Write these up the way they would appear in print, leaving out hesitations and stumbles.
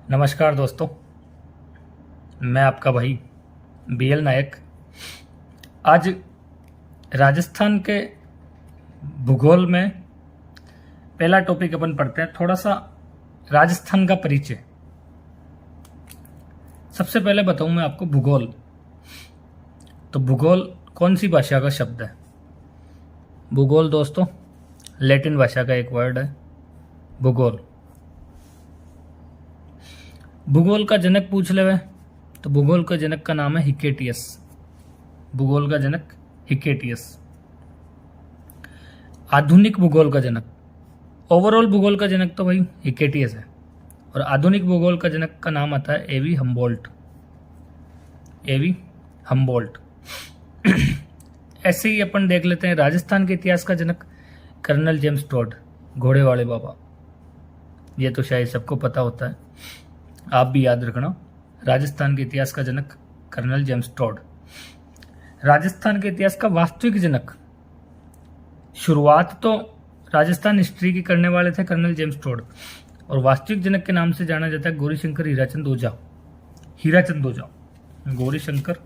नमस्कार दोस्तों, मैं आपका भाई BL नायक। आज राजस्थान के भूगोल में पहला टॉपिक अपन पढ़ते हैं, थोड़ा सा राजस्थान का परिचय। सबसे पहले बताऊं मैं आपको भूगोल। तो भूगोल कौन सी भाषा का शब्द है? भूगोल दोस्तों लैटिन भाषा का एक वर्ड है भूगोल। भूगोल का जनक पूछ ले वे तो भूगोल का जनक का नाम है हिकेटियस। भूगोल का जनक हिकेटियस। आधुनिक भूगोल का जनक, ओवरऑल भूगोल का जनक तो भाई हिकेटियस है, और आधुनिक भूगोल का जनक का नाम आता है एवी हम्बोल्ट। एवी हम्बोल्ट। ऐसे ही अपन देख लेते हैं राजस्थान के इतिहास का जनक कर्नल जेम्स टोड, घोड़े वाले बाबा। ये तो शायद सबको पता होता है, आप भी याद रखना। राजस्थान के इतिहास का जनक कर्नल जेम्स टोड। राजस्थान के इतिहास का वास्तविक जनक, शुरुआत तो राजस्थान हिस्ट्री की करने वाले थे कर्नल जेम्स टोड, और वास्तविक जनक के नाम से जाना जाता है गौरीशंकर हीराचंद ओझा। हीराचंद ओझा, गौरीशंकर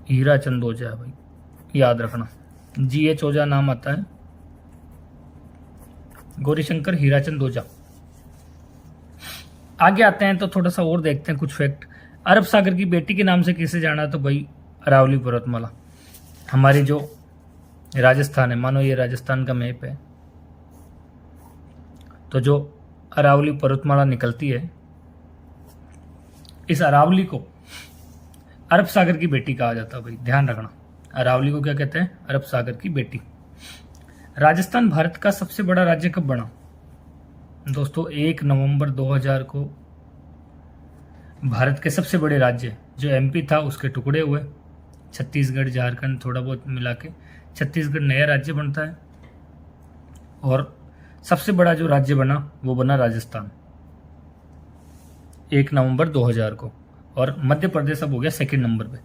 हीराचंद ओझा है भाई, याद रखना। GH ओझा नाम आता है, गौरीशंकर हीराचंद ओझा। आगे आते हैं तो थोड़ा सा और देखते हैं कुछ फैक्ट। अरब सागर की बेटी के नाम से किसे जाना? तो भाई अरावली पर्वतमाला। हमारी जो राजस्थान है, मानो ये राजस्थान का मैप है, तो जो अरावली पर्वतमाला निकलती है, इस अरावली को अरब सागर की बेटी कहा जाता है भाई, ध्यान रखना। अरावली को क्या कहते हैं? अरब सागर की बेटी। राजस्थान भारत का सबसे बड़ा राज्य कब बना? दोस्तों 1 नवंबर 2000 को भारत के सबसे बड़े राज्य जो MP था उसके टुकड़े हुए। छत्तीसगढ़, झारखंड थोड़ा बहुत मिला के छत्तीसगढ़ नया राज्य बनता है, और सबसे बड़ा जो राज्य बना वो बना राजस्थान 1 नवंबर 2000 को, और मध्य प्रदेश अब हो गया सेकंड नंबर पे।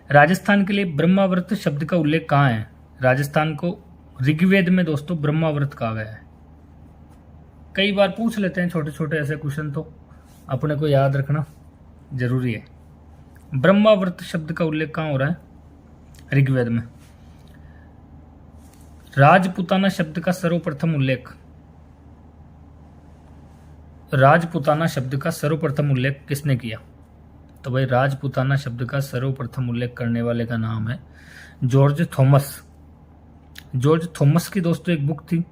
राजस्थान के लिए ब्रह्मावर्त शब्द का उल्लेख कहाँ है? राजस्थान को ऋग्वेद में दोस्तों ब्रह्मावर्त कहा गया है। कई बार पूछ लेते हैं छोटे छोटे ऐसे क्वेश्चन, तो अपने को याद रखना जरूरी है। ब्रह्मावर्त शब्द का उल्लेख कहाँ हो रहा है? ऋग्वेद में। राजपुताना शब्द का सर्वप्रथम उल्लेख, राजपुताना शब्द का सर्वप्रथम उल्लेख किसने किया? तो भाई राजपुताना शब्द का सर्वप्रथम उल्लेख करने वाले का नाम है जॉर्ज थॉमस। जॉर्ज थॉमस की दोस्तों एक बुक थी,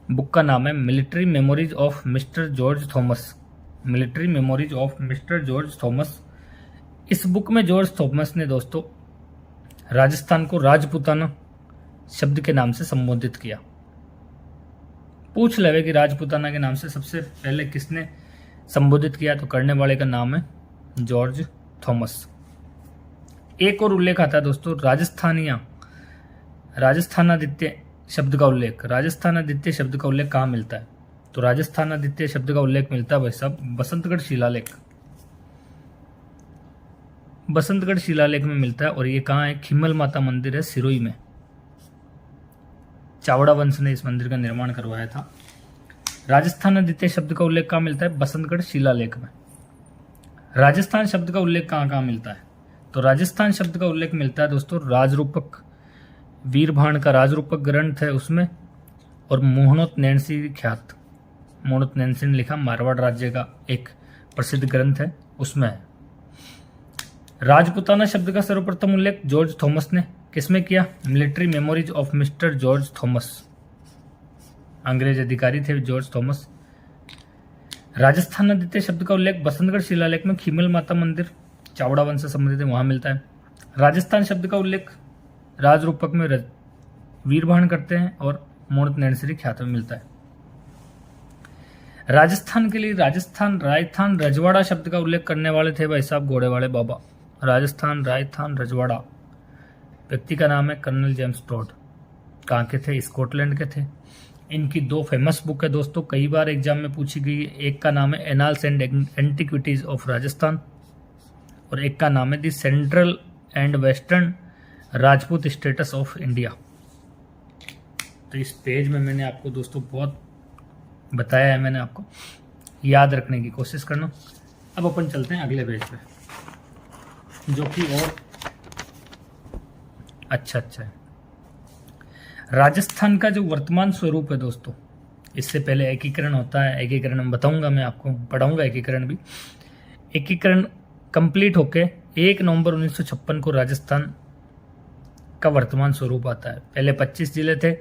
बुक का नाम है military memories of mister George Thomas. Military memories of mister George Thomas. इस बुक में जॉर्ज थॉमस ने दोस्तों राजस्थान को राजपुताना शब्द के नाम से संबोधित किया। पूछ लेवे कि राजपुताना के नाम से सबसे पहले किसने संबोधित किया, तो करने वाले का नाम है जॉर्ज थॉमस। एक और उल्लेख आता है दोस्तों राजस्थानिया, राजस्थानादित्य शब्द का उल्लेख। राजस्थानादित्य शब्द का उल्लेख कहाँ मिलता है? तो राजस्थानादित्य शब्द का उल्लेख मिलता है भाई साहब बसंतगढ़ शिलालेख। बसंतगढ़ शिलालेख में मिलता है, और ये कहाँ है? खिम्मल माता मंदिर है सिरोही में। चावड़ा वंश ने इस मंदिर का निर्माण करवाया था। राजस्थानादित्य शब्द का उल्लेख कहाँ मिलता है? बसंतगढ़ शिलालेख में। राजस्थान शब्द का उल्लेख कहाँ कहाँ मिलता है? तो राजस्थान शब्द का उल्लेख मिलता है दोस्तों राजरूपक, वीरभाण का राजरूपक ग्रंथ है उसमें, और मोहनोत नैन्सी ख्यात, मोहनोत नैन्सी ने लिखा मारवाड़ राज्य का एक प्रसिद्ध ग्रंथ है, उसमें है। राजपुताना शब्द का सर्वप्रथम उल्लेख जॉर्ज थॉमस ने किसमें किया? Military memories of mister George Thomas. अंग्रेज अधिकारी थे जॉर्ज थॉमस। राजस्थानादित्य शब्द का उल्लेख बसंतगढ़ शिलालेख में खिम्मल माता मंदिर चावड़ा वंश से संबंधित है, वहां मिलता है। राजस्थान शब्द का उल्लेख राजरूपक में वीरभाण करते हैं, और मोहनोत नैन्सी ख्यात में मिलता है। राजस्थान के लिए राजस्थान राजस्थान रजवाड़ा शब्द का उल्लेख करने वाले थे भाई साहब घोड़े वाले बाबा। राजस्थान राजस्थान रजवाड़ा, व्यक्ति का नाम है कर्नल जेम्स टोड। कहाँ के थे? स्कॉटलैंड के थे। इनकी 2 फेमस बुक है दोस्तों, कई बार एग्जाम में पूछी गई है। एक का नाम है annals and antiquities of Rajasthan, और एक का नाम है the central and western Rajput status of India. तो इस पेज में मैंने आपको दोस्तों बहुत बताया है, मैंने आपको याद रखने की कोशिश करना। अब अपन चलते हैं अगले पेज पे, जो कि और अच्छा है। राजस्थान का जो वर्तमान स्वरूप है दोस्तों, इससे पहले एकीकरण होता है, एकीकरण में बताऊंगा, मैं आपको पढ़ाऊंगा एकीकरण भी। एकीकरण कंप्लीट होके 1 नवंबर 1956 को राजस्थान का वर्तमान स्वरूप आता है। पहले 25 जिले थे,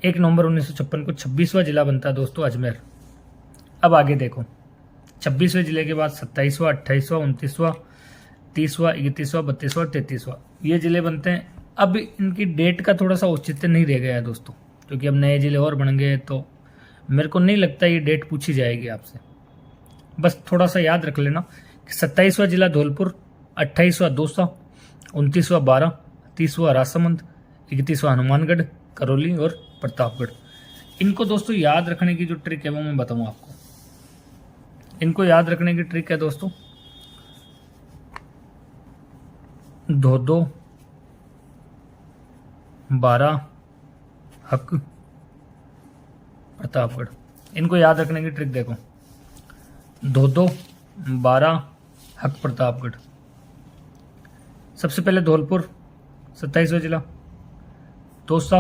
1 नवंबर 1956 को 26वां जिला बनता है दोस्तों अजमेर। अब आगे देखो, 26वें जिले के बाद 27वां, 28वां, 29वां, 30वां, 31वां, 32वां, 33वां ये जिले बनते हैं। अब इनकी डेट का थोड़ा सा औचित्य नहीं रह गया है दोस्तों, क्योंकि अब नए जिले और बन गए, तो मेरे को नहीं लगता ये डेट पूछी जाएगी आपसे। बस थोड़ा सा याद रख लेना कि 27वां जिला धौलपुर, 28वां दौसा, 29वां बारां, 30वां राजसमंद, 31वां हनुमानगढ़, करौली और प्रतापगढ़। इनको दोस्तों याद रखने की जो ट्रिक है वो मैं बताऊँ आपको। इनको याद रखने की ट्रिक है दोस्तों, 2-2, 12, हक, प्रतापगढ़। इनको याद रखने की ट्रिक देखो, 2-2, 12, हक, प्रतापगढ़। सबसे पहले धौलपुर 27वां जिला, दौसा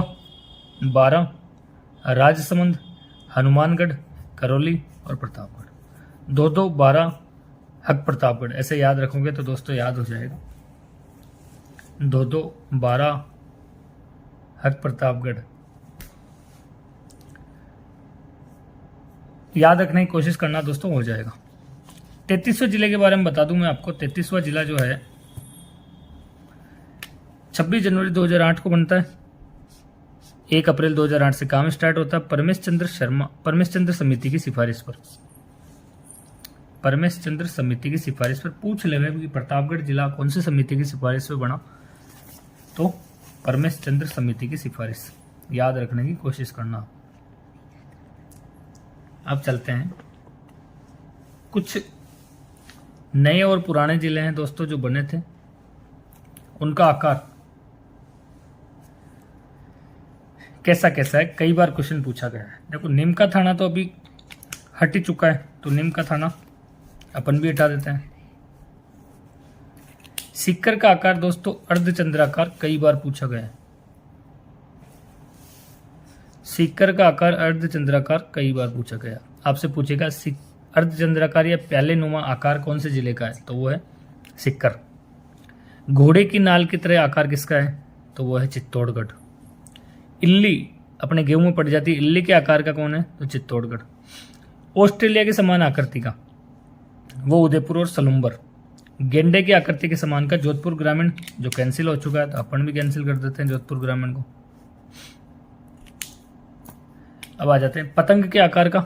12, राजसमंद, हनुमानगढ़, करौली और प्रतापगढ़। 2-2, 12, हक, प्रतापगढ़ ऐसे याद रखोगे तो दोस्तों याद हो जाएगा। 2-2, 12, हक, प्रतापगढ़ याद रखने की कोशिश करना दोस्तों, हो जाएगा। 33वें जिले के बारे में बता दूं मैं आपको। 33वां जिला जो है 26 जनवरी 2008 को बनता है। 1 अप्रैल 2008 से काम स्टार्ट होता है परमेश चंद्र समिति की सिफारिश पर। परमेश चंद्र समिति की सिफारिश पर पूछ लेंगे कि प्रतापगढ़ जिला कौन सी समिति की सिफारिश पर बना, तो परमेश चंद्र समिति की सिफारिश याद रखने की कोशिश करना। अब चलते हैं, कुछ नए और पुराने जिले हैं दोस्तों जो बने थे, उनका आकार कैसा कैसा है, कई बार क्वेश्चन पूछा गया है। देखो, नीम का थाना तो अभी हट ही चुका है, तो नीम का थाना अपन भी हटा देते हैं। सीकर का आकार दोस्तों अर्धचंद्राकार, कई बार पूछा गया है। सीकर का आकार अर्धचंद्राकार कई बार पूछा गया। आपसे पूछेगा अर्धचंद्राकार या प्याले नुमा आकार कौन से जिले का है, तो वो है सीकर। घोड़े की नाल की तरह आकार किसका है, तो वो है चित्तौड़गढ़। इल्ली अपने गेहूं में पड़ जाती है, इल्ली के आकार का कौन है, तो चित्तौड़गढ़। ऑस्ट्रेलिया के समान आकृति का वो उदयपुर और सलुम्बर। गेंडे की आकृति के समान का जोधपुर ग्रामीण, जो कैंसिल हो चुका है, तो अपन भी कैंसिल कर देते हैं जोधपुर ग्रामीण को। अब आ जाते हैं पतंग के आकार का,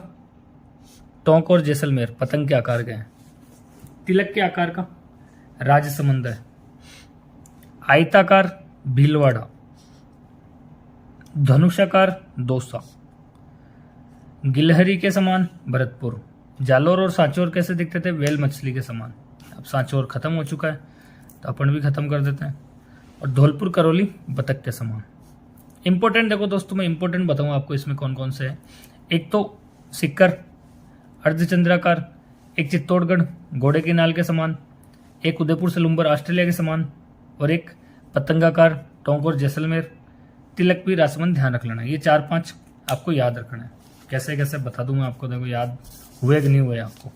टोंक और जैसलमेर पतंग के आकार के हैं। तिलक के आकार का राजसमंद है। आयताकार भीलवाड़ा। धनुषाकार दौसा। गिलहरी के समान भरतपुर। जालोर और सांचौर कैसे दिखते थे, वेल मछली के समान। अब सांचौर खत्म हो चुका है, तो अपन भी खत्म कर देते हैं। और धौलपुर करौली बतख के समान। इंपॉर्टेंट देखो दोस्तों, मैं इंपॉर्टेंट बताऊँ आपको इसमें कौन कौन से है। एक तो सीकर अर्धचंद्राकार, एक चित्तौड़गढ़ घोड़े की नाल के समान, एक उदयपुर सलुम्बर ऑस्ट्रेलिया के समान, और एक पतंगाकार टोंक और जैसलमेर। तिलक भी राजसमंद ध्यान रख लेना। ये 4-5 आपको याद रखना है। कैसे कैसे बता दूं मैं आपको, देखो याद हुए कि नहीं हुए आपको।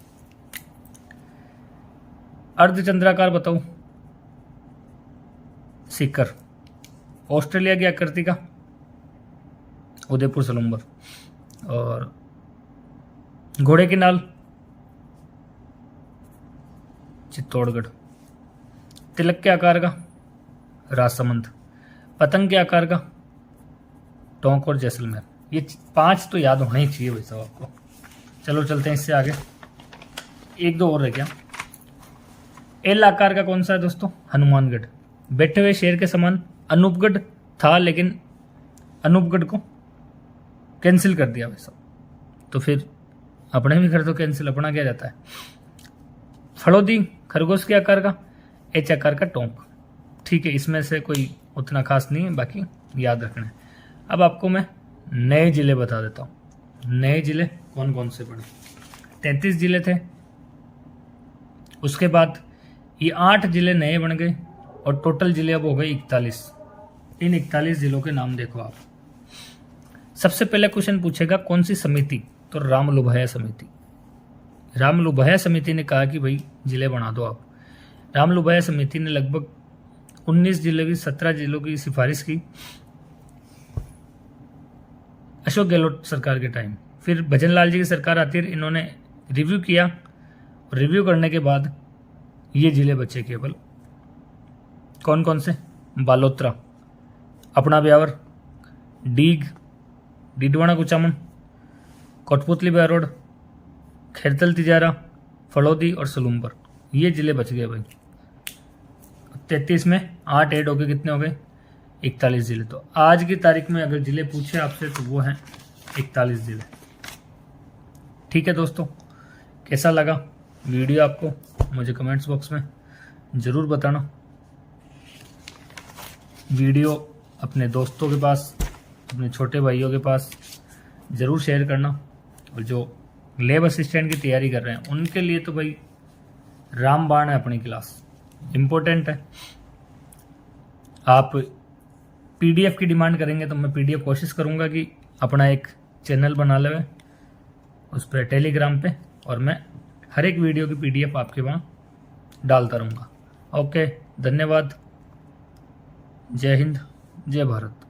अर्धचंद्राकार बताऊं, सीकर। ऑस्ट्रेलिया की आकृति का उदयपुर सलुम्बर। और घोड़े की नाल चित्तौड़गढ़। तिलक के आकार का राजसमंद। पतंग के आकार का टोंक और जैसलमेर। ये 5 तो याद होना ही चाहिए भाई साहब आपको। चलो चलते हैं इससे आगे, 1-2 और रह गया। एल आकार का कौन सा है दोस्तों, हनुमानगढ़। बैठे हुए शेर के समान अनूपगढ़ था, लेकिन अनूपगढ़ को कैंसिल कर दिया भाई साहब, तो फिर अपने भी कर दो कैंसिल, अपना क्या जाता है। फड़ोदी खरगोश के आकार का, एच आकार का टोंक। ठीक है, इसमें से कोई उतना खास नहीं है, बाकी याद रखना है। अब आपको मैं नए जिले बता देता हूँ। नए जिले कौन कौन से पड़े? 33 जिले थे। उसके बाद ये 8 जिले नए बन गए और टोटल जिले अब हो गए 41। इन 41 जिलों के नाम देखो आप। सबसे पहले क्वेश्चन पूछेगा कौन सी समिति? तो राम लुभाया समिति। राम लुभाया समिति ने कहा कि भाई जिले बना दो आप। राम लुभाया समिति ने लगभग 19 जिलों की 17 जिलों की सिफारिश की अशोक गहलोत सरकार के टाइम। फिर भजन लाल जी की सरकार आती है, इन्होंने रिव्यू किया। रिव्यू करने के बाद ये जिले बचे केवल। कौन कौन से? बालोतरा, अपना ब्यावर, डीग, डिडवाना कुचामन, कोटपुतली बैरोड, खैरतल तिजारा, फड़ौदी और सलूमपुर। ये जिले बच गए भाई। 33 में 8 ऐड हो गए, कितने हो गए? 41 जिले। तो आज की तारीख में अगर जिले पूछे आपसे तो वो हैं 41 जिले। ठीक है दोस्तों, कैसा लगा वीडियो आपको? मुझे कमेंट्स बॉक्स में ज़रूर बताना। वीडियो अपने दोस्तों के पास, अपने छोटे भाइयों के पास ज़रूर शेयर करना। और जो लैब असिस्टेंट की तैयारी कर रहे हैं उनके लिए तो भाई रामबाण है अपनी क्लास, इम्पोर्टेंट है। आप पीडीएफ की डिमांड करेंगे तो मैं पीडीएफ कोशिश करूंगा कि अपना एक चैनल बना लें उस पर टेलीग्राम पे, और मैं हर एक वीडियो की पीडीएफ आपके वहाँ डालता रहूँगा। ओके, धन्यवाद। जय हिंद, जय भारत।